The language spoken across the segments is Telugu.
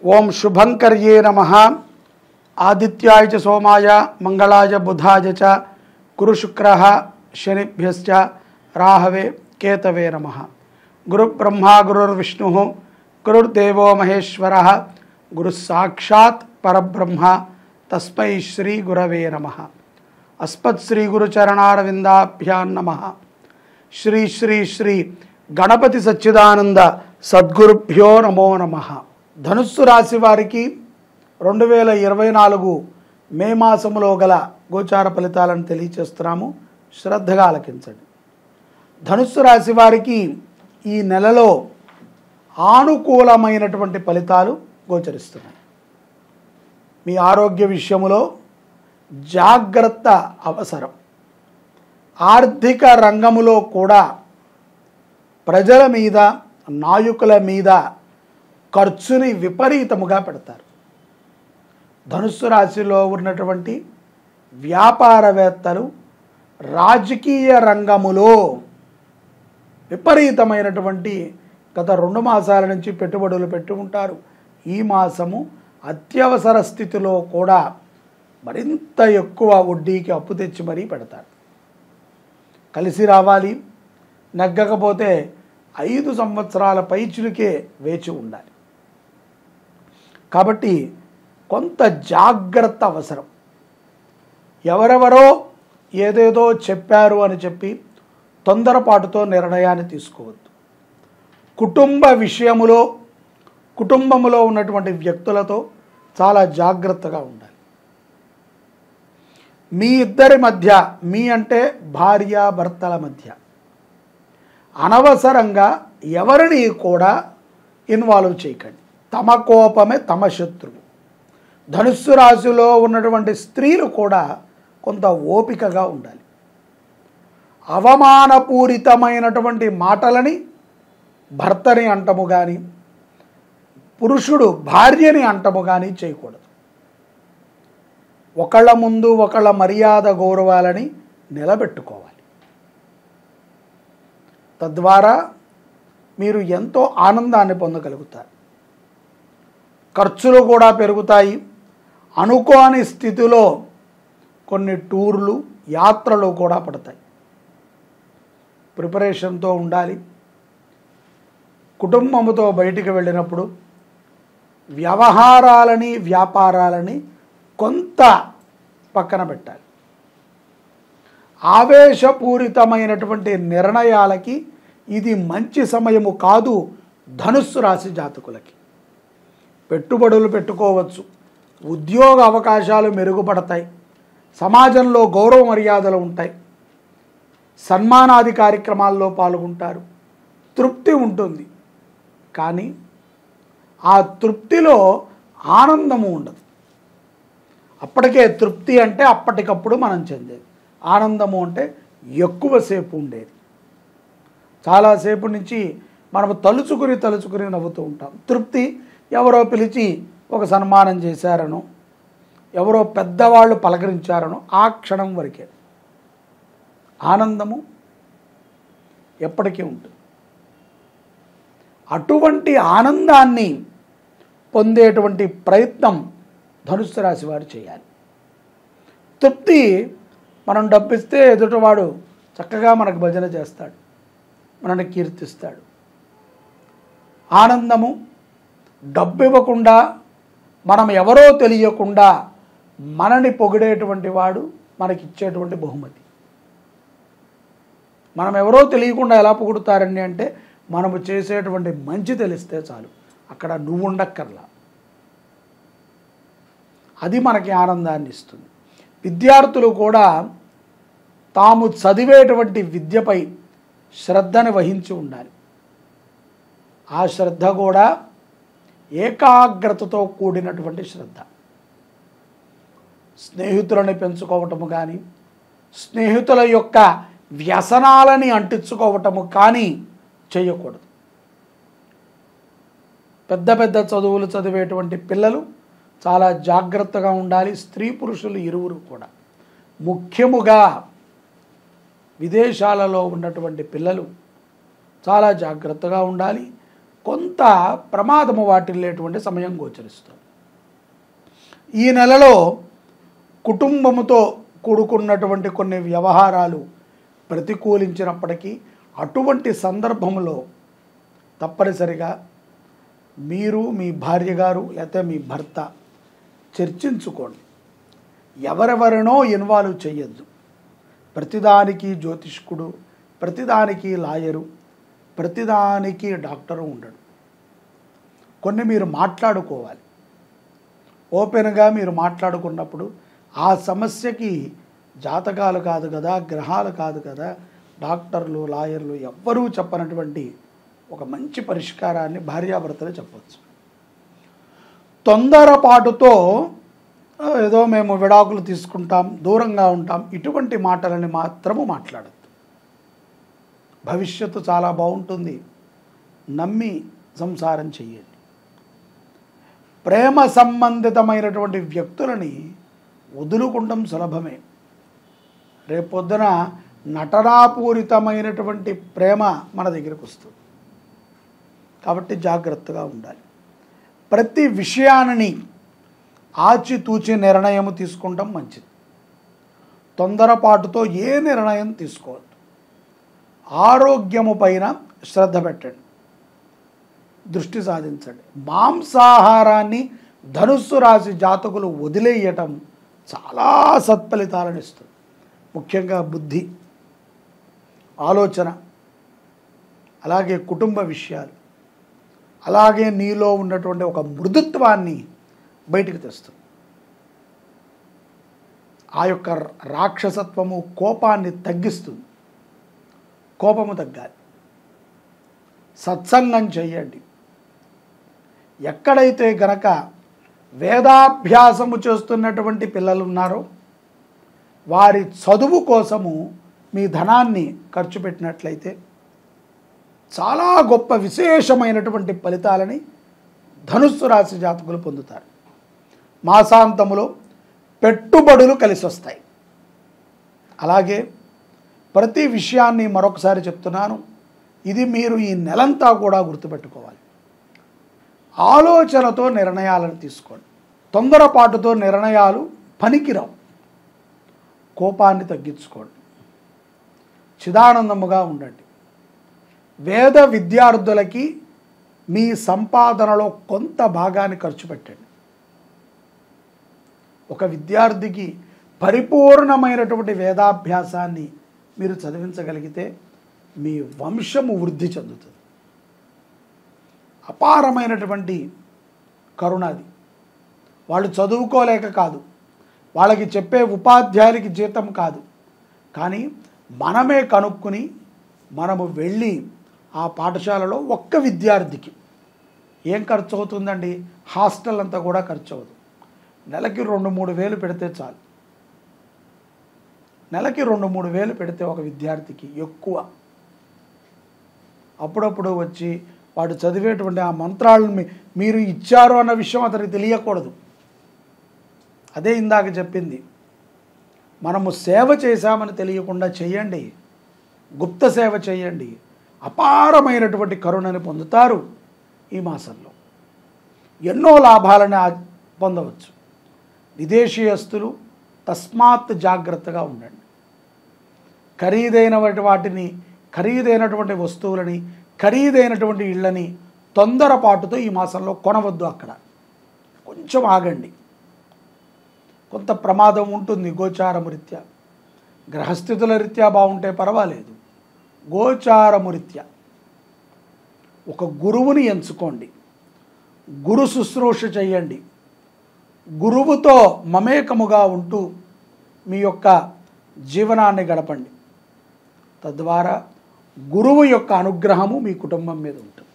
ओं शुभंकर्ये नमः। आदित्याय च सोमाय मंगलाय बुधाय च गुरु शुक्रः शनिभ्यश्च राहवे केतवे नमः। गुरु ब्रह्मा गुरुर्विष्णुः गुरुर्देवो महेश्वरः गुरुः साक्षात् परब्रह्म तस्मै श्री गुरवे नमः। अस्मत् श्री गुरुचरणारविंदाभ्यां नमः। श्री श्री श्री गणपति सच्चिदानंद सद्गुरुभ्यो नमो नमः। ధనుస్సు రాశి వారికి 2024 మే మాసములో గల గోచార ఫలితాలను తెలియజేస్తున్నాము, శ్రద్ధగా ఆలకించండి। ధనుస్సు రాశి వారికి ఈ నెలలో ఆనుకూలమైనటువంటి ఫలితాలు గోచరిస్తున్నాయి। మీ ఆరోగ్య విషయములో జాగ్రత్త అవసరం। ఆర్థిక రంగములో కూడా ప్రజల మీద నాయకుల మీద ఖర్చుని విపరీతముగా పెడతారు। ధనుస్సు రాశిలో ఉన్నటువంటి వ్యాపారవేత్తలు రాజకీయ రంగములో విపరీతమైనటువంటి గత 2 మాసాల నుంచి పెట్టుబడులు పెట్టి ఉంటారు। ఈ మాసము అత్యవసర స్థితిలో కూడా మరింత ఎక్కువ వడ్డీకి అప్పు తెచ్చి మరీ పెడతారు। కలిసి రావాలి, నెగ్గకపోతే 5 సంవత్సరాల పైచులకే వేచి ఉండాలి। కాబట్టి కొంత జాగ్రత్త అవసరం। ఎవరెవరో ఏదేదో చెప్పారు అని చెప్పి తొందరపాటుతో నిర్ణయాన్ని తీసుకోవద్దు। కుటుంబ విషయములో కుటుంబములో ఉన్నటువంటి వ్యక్తులతో చాలా జాగ్రత్తగా ఉండాలి। మీ ఇద్దరి మధ్య, మీ అంటే భార్యాభర్తల మధ్య అనవసరంగా ఎవరిని కూడా ఇన్వాల్వ్ చేయకండి। తమ కోపమే తమ శత్రువు। ధనుస్సు రాశిలో ఉన్నటువంటి స్త్రీలు కూడా కొంత ఓపికగా ఉండాలి। అవమానపూరితమైనటువంటి మాటలని భర్తని అంటము కానీ, పురుషుడు భార్యని అంటము కానీ చేయకూడదు। ఒకళ్ళ ముందు ఒకళ్ళ మర్యాద గౌరవాలని నిలబెట్టుకోవాలి। తద్వారా మీరు ఎంతో ఆనందాన్ని పొందగలుగుతారు। ఖర్చులు కూడా పెరుగుతాయి। అనుకోని స్థితిలో కొన్ని టూర్లు, యాత్రలు కూడా పడతాయి। ప్రిపరేషన్తో ఉండాలి। కుటుంబముతో బయటికి వెళ్ళినప్పుడు వ్యవహారాలని, వ్యాపారాలని కొంత పక్కన పెట్టాలి। ఆవేశపూరితమైనటువంటి నిర్ణయాలకి ఇది మంచి సమయము కాదు। ధనుస్సు రాశి జాతకులకి పెట్టుబడులు పెట్టుకోవచ్చు, ఉద్యోగ అవకాశాలు మెరుగుపడతాయి, సమాజంలో గౌరవ మర్యాదలు ఉంటాయి, సన్మానాది కార్యక్రమాల్లో పాల్గొంటారు, తృప్తి ఉంటుంది। కానీ ఆ తృప్తిలో ఆనందము ఉండదు। అప్పటికే తృప్తి అంటే అప్పటికప్పుడు మనం చెందేది, ఆనందము అంటే ఎక్కువసేపు ఉండేది। చాలాసేపు నుంచి మనము తలుచుకుని నవ్వుతూ ఉంటాం। తృప్తి ఎవరో పిలిచి ఒక సన్మానం చేశారనో, ఎవరో పెద్దవాళ్ళు పలకరించారనో ఆ క్షణం వరకే। ఆనందము ఎప్పటికీ ఉంటుంది। అటువంటి ఆనందాన్ని పొందేటువంటి ప్రయత్నం ధనుస్సు రాశి వారు చేయాలి। తృప్తి, మనం డబ్బిస్తే ఎదుటివాడు చక్కగా మనకు భజన చేస్తాడు, మనల్ని కీర్తిస్తాడు। ఆనందము, డబ్బు ఇవ్వకుండా మనం ఎవరో తెలియకుండా మనని పొగిడేటువంటి వాడు మనకిచ్చేటువంటి బహుమతి। మనం ఎవరో తెలియకుండా ఎలా పొగుడుతారని అంటే మనము చేసేటువంటి మంచి తెలిస్తే చాలు, అక్కడ నువ్వు ఉండక్కర్లా, అది మనకి ఆనందాన్ని ఇస్తుంది। విద్యార్థులు కూడా తాము చదివేటువంటి విద్యపై శ్రద్ధని వహించి ఉండాలి। ఆ శ్రద్ధ కూడా ఏకాగ్రతతో కూడినటువంటి శ్రద్ధ। స్నేహితులని పెంచుకోవటము కానీ, స్నేహితుల యొక్క వ్యసనాలని అంటించుకోవటము కానీ చేయకూడదు। పెద్ద పెద్ద చదువులు చదివేటువంటి పిల్లలు చాలా జాగ్రత్తగా ఉండాలి। స్త్రీ పురుషులు ఇరువురు కూడా, ముఖ్యముగా విదేశాలలో ఉన్నటువంటి పిల్లలు చాలా జాగ్రత్తగా ఉండాలి। కొంత ప్రమాదము వాటిల్లేటువంటి సమయం గోచరిస్తుంది. ఈ నెలలో కుటుంబముతో కూడుకున్నటువంటి కొన్ని వ్యవహారాలు ప్రతికూలించినప్పటికీ అటువంటి సందర్భంలో తప్పనిసరిగా మీరు మీ భార్య గారు లేకపోతే మీ భర్త చర్చించుకోండి. ఎవరెవరినో ఇన్వాల్వ్ చేయొద్దు. ప్రతిదానికి జ్యోతిష్కుడు, ప్రతిదానికి లాయరు, ప్రతిదానికి డాక్టరు ఉండడు. కొన్ని మీరు మాట్లాడుకోవాలి. ఓపెన్గా మీరు మాట్లాడుకున్నప్పుడు ఆ సమస్యకి జాతకాలు కాదు కదా, గ్రహాలు కాదు కదా, డాక్టర్లు లాయర్లు ఎవ్వరూ చెప్పనటువంటి ఒక మంచి పరిష్కారాన్ని భార్యాభర్తలు చెప్పవచ్చు. తొందరపాటుతో ఏదో మేము విడాకులు తీసుకుంటాం, దూరంగా ఉంటాం, ఇటువంటి మాటలని మాత్రము మాట్లాడద్దు. భవిష్యత్తు చాలా బాగుంటుంది, నమ్మి సంసారం చెయ్యండి. ప్రేమ సంబంధితమైనటువంటి వ్యక్తులని వదులుకుంటాం సులభమే. రేపొద్దున నటనాపూరితమైనటువంటి ప్రేమ మన దగ్గరకు వస్తుంది. కాబట్టి జాగ్రత్తగా ఉండాలి. ప్రతి విషయాన్ని ఆచితూచి నిర్ణయం తీసుకుంటాం మంచిది. తొందరపాటుతో ఏ నిర్ణయం తీసుకోవద్దు. ఆరోగ్యము పైన శ్రద్ధ పెట్టండి, దృష్టి సాధించండి. మాంసాహారాన్ని ధనుస్సు రాశి జాతకులు వదిలేయటం చాలా సత్ఫలితాలను ఇస్తుంది. ముఖ్యంగా బుద్ధి, ఆలోచన, అలాగే కుటుంబ విషయాలు, అలాగే నీలో ఉన్నటువంటి ఒక మృదుత్వాన్ని బయటికి తెస్తుంది. ఆ యొక్క రాక్షసత్వము కోపాన్ని తగ్గిస్తుంది. కోపము తగ్గాలి. సత్సంగం చెయ్యండి. ఎక్కడైతే గనక వేదాభ్యాసము చేస్తున్నటువంటి పిల్లలు ఉన్నారో వారి చదువు కోసము మీ ధనాన్ని ఖర్చు పెట్టినట్లయితే చాలా గొప్ప విశేషమైనటువంటి ఫలితాలని ధనుస్సు రాశి జాతకులు పొందుతారు. మాసాంతములో పెట్టుబడులు కలిసి వస్తాయి. అలాగే ప్రతి విషయాన్ని మరొకసారి చెప్తున్నాను, ఇది మీరు ఈ నెలంతా కూడా గుర్తుపెట్టుకోవాలి. ఆలోచనతో నిర్ణయాలను తీసుకోండి. తొందరపాటుతో నిర్ణయాలు పనికిరావు. కోపాన్ని తగ్గించుకోండి. చిదానందముగా ఉండండి. వేద విద్యార్థులకి మీ సంపాదనలో కొంత భాగాన్ని ఖర్చు పెట్టండి. ఒక విద్యార్థికి పరిపూర్ణమైనటువంటి వేదాభ్యాసాన్ని మీరు చదివించగలిగితే మీ వంశము వృద్ధి చెందుతుంది. అపారమైనటువంటి కరుణది. వాళ్ళు చదువుకోలేక కాదు, వాళ్ళకి చెప్పే ఉపాధ్యాయులకి జీతం కాదు, కానీ మనమే కనుక్కుని మనము వెళ్ళి ఆ పాఠశాలలో ఒక్క విద్యార్థికి ఏం ఖర్చు అవుతుందండి? హాస్టల్ అంతా కూడా ఖర్చు అవుతుంది. నెలకి 2-3 వేలు పెడితే చాలు. నెలకి 2-3 వేలు పెడితే ఒక విద్యార్థికి ఎక్కువ. అప్పుడప్పుడు వచ్చి వాడు చదివేటువంటి ఆ మంత్రాలను మీరు ఇచ్చారు అన్న విషయం అతనికి తెలియకూడదు. అదే ఇందాక చెప్పింది, మనము సేవ చేశామని తెలియకుండా చేయండి. గుప్త సేవ చేయండి. అపారమైనటువంటి కరుణని పొందుతారు. ఈ మాసంలో ఎన్నో లాభాలను పొందవచ్చు. విదేశీయస్తులు తస్మాత్ జాగ్రత్తగా ఉండండి. ఖరీదైనటువంటి వస్తువులని, ఖరీదైనటువంటి ఇళ్ళని తొందరపాటుతో ఈ మాసంలో కొనవద్దు. అక్కడ కొంచెం ఆగండి. కొంత ప్రమాదం ఉంటుంది గోచారము రీత్యా. గ్రహస్థితుల రీత్యా బాగుంటే పర్వాలేదు. గోచారము రీత్యా ఒక గురువుని ఎంచుకోండి. గురు శుశ్రూష చేయండి. గురువుతో మమేకముగా ఉంటూ మీ యొక్క జీవనాన్ని గడపండి. తద్వారా గురువు యొక్క అనుగ్రహము మీ కుటుంబం మీద ఉంటుంది.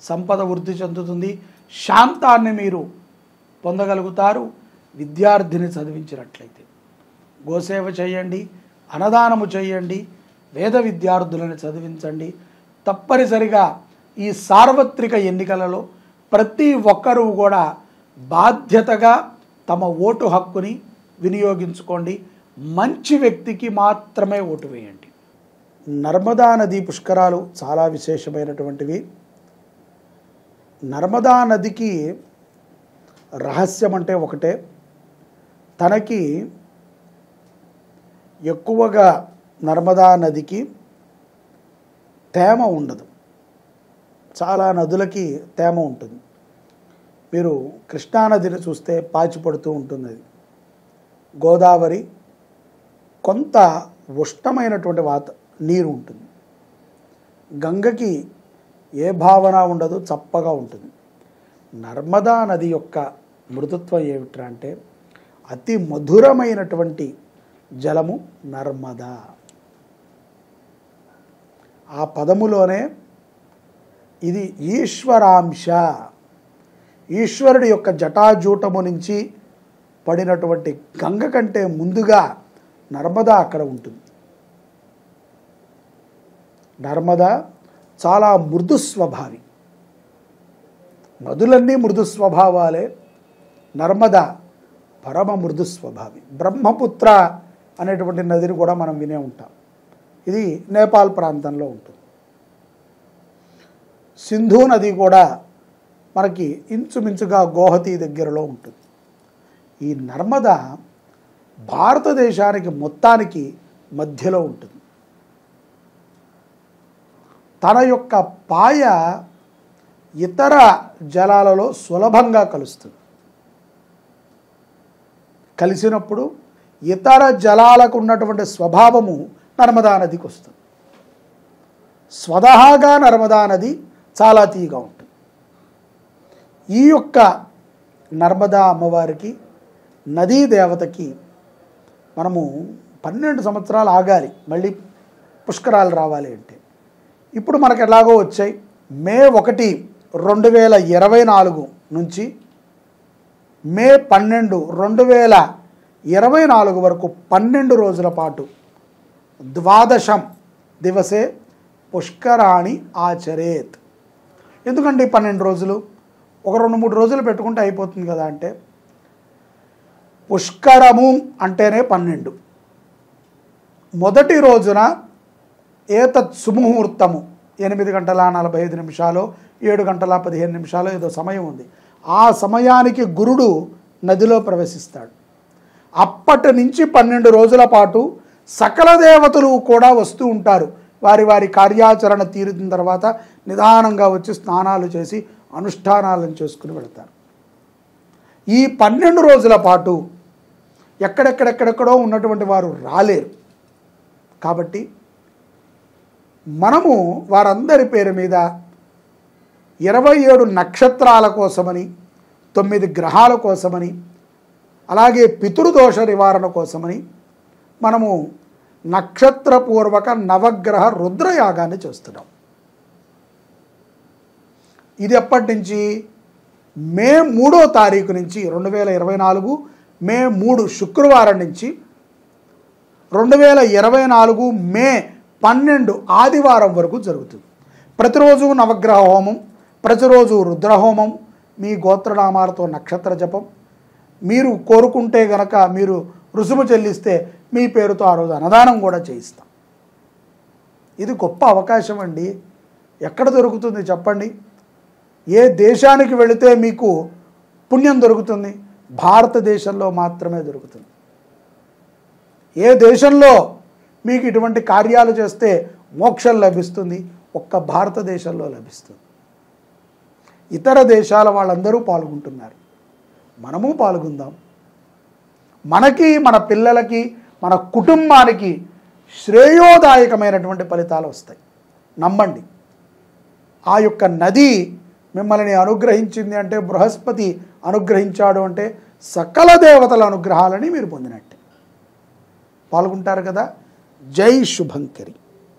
సంపద వృద్ధి చెందుతుంది. శాంతాన్ని మీరు పొందగలుగుతారు. విద్యార్థిని చదివించినట్లయితే గోసేవ చేయండి, అన్నదానము చేయండి, వేద విద్యార్థులను చదివించండి. తప్పనిసరిగా ఈ సార్వత్రిక ఎన్నికలలో ప్రతి ఒక్కరూ కూడా బాధ్యతగా తమ ఓటు హక్కుని వినియోగించుకోండి. మంచి వ్యక్తికి మాత్రమే ఓటు వేయండి. నర్మదా నదీ పుష్కరాలు చాలా విశేషమైనటువంటివి. నర్మదా నదికి రహస్యం అంటే ఒకటే, తనకి ఎక్కువగా నర్మదా నదికి తేమ ఉండదు. చాలా నదులకి తేమ ఉంటుంది. మీరు కృష్ణానదిని చూస్తే పాచి పడుతూ ఉంటుంది. అది గోదావరి కొంత ఉష్ణమైనటువంటి నీరు ఉంటుంది. గంగకి ఏ భావన ఉండదు, చప్పగా ఉంటుంది. నర్మదా నది యొక్క మృదుత్వం ఏమిట్రా అంటే అతి మధురమైనటువంటి జలము నర్మదా. ఆ పదములోనే ఇది ఈశ్వరాంశ, ఈశ్వరుడి యొక్క జటాజూటము నుంచి పడినటువంటి గంగ కంటే ముందుగా నర్మదా అక్కడ ఉంటుంది. నర్మదా చాలా మృదు స్వభావి. నదులన్నీ మృదు స్వభావాలే, నర్మదా పరమ మృదు స్వభావి. బ్రహ్మపుత్ర అనేటువంటి నదిని కూడా మనం వినే ఉంటాం. ఇది నేపాల్ ప్రాంతంలో ఉంటుంది. సింధు నది కూడా మనకి ఇంచుమించుగా గోహతి దగ్గరలో ఉంటుంది. ఈ నర్మదా భారతదేశానికి మొత్తానికి మధ్యలో ఉంటుంది. తన యొక్క పాయ ఇతర జలాలలో సులభంగా కలుస్తుంది. కలిసినప్పుడు ఇతర జలాలకు ఉన్నటువంటి స్వభావము నర్మదా నదికి వస్తుంది. స్వతహాగా నర్మదా నది చాలా తీయగా ఉంటుంది. ఈ యొక్క నర్మదా అమ్మవారికి, నదీ దేవతకి మనము 12 సంవత్సరాలు ఆగాలి మళ్ళీ పుష్కరాలు రావాలి అంటే. ఇప్పుడు మనకు ఎలాగో వచ్చాయి. మే 1, 2024 నుంచి మే 12, 2024 వరకు 12 రోజుల పాటు ద్వాదశం దివసే పుష్కరాణి ఆచరేత్. ఎందుకంటే 12 రోజులు, ఒక 2-3 రోజులు పెట్టుకుంటే అయిపోతుంది కదా అంటే, పుష్కరము అంటేనే 12. మొదటి రోజున ఏతత్ సుముహూర్తము 8:45 7:15 ఏదో సమయం ఉంది. ఆ సమయానికి గురుడు నదిలో ప్రవేశిస్తాడు. అప్పటి నుంచి 12 రోజుల పాటు సకల దేవతలు కూడా వస్తూ ఉంటారు. వారి వారి కార్యాచరణ తీరిన తర్వాత నిదానంగా వచ్చి స్నానాలు చేసి అనుష్ఠానాలను చేసుకుని వెళతారు. ఈ 12 రోజుల పాటు ఎక్కడెక్కడెక్కడెక్కడో ఉన్నటువంటి వారు రాలేరు. కాబట్టి మనము వారందరి పేరు మీద 27 నక్షత్రాల కోసమని, 9 గ్రహాల కోసమని, అలాగే పితృదోష నివారణ కోసమని మనము నక్షత్రపూర్వక నవగ్రహ రుద్రయాగాన్ని చేస్తున్నాం. ఇది ఎప్పటి నుంచి? మే 3వ తారీఖు నుంచి 2024 మే 3 శుక్రవారం నుంచి 2024 మే 12 ఆదివారం వరకు జరుగుతుంది. ప్రతిరోజు నవగ్రహ హోమం, ప్రతిరోజు రుద్రహోమం, మీ గోత్రనామాలతో నక్షత్ర జపం. మీరు కోరుకుంటే గనక మీరు రుసుము చెల్లిస్తే మీ పేరుతో ఆ రోజు అన్నదానం కూడా చేయిస్తాం. ఇది గొప్ప అవకాశం అండి. ఎక్కడ దొరుకుతుంది చెప్పండి? ఏ దేశానికి వెళితే మీకు పుణ్యం దొరుకుతుంది? భారతదేశంలో మాత్రమే దొరుకుతుంది. ఏ దేశంలో మీకు ఇటువంటి కార్యాలు చేస్తే మోక్షం లభిస్తుంది? ఒక్క భారతదేశంలో లభిస్తుంది. ఇతర దేశాల వాళ్ళందరూ పాల్గొంటున్నారు, మనము పాల్గొందాం. మనకి, మన పిల్లలకి, మన కుటుంబానికి శ్రేయోదాయకమైనటువంటి ఫలితాలు వస్తాయి. నమ్మండి. ఆ యొక్క నది మిమ్మల్ని అనుగ్రహించింది అంటే, బృహస్పతి అనుగ్రహించాడు అంటే సకల దేవతల అనుగ్రహాలని మీరు పొందినట్టే. పాల్గొంటారు కదా. జై శుభంకరి.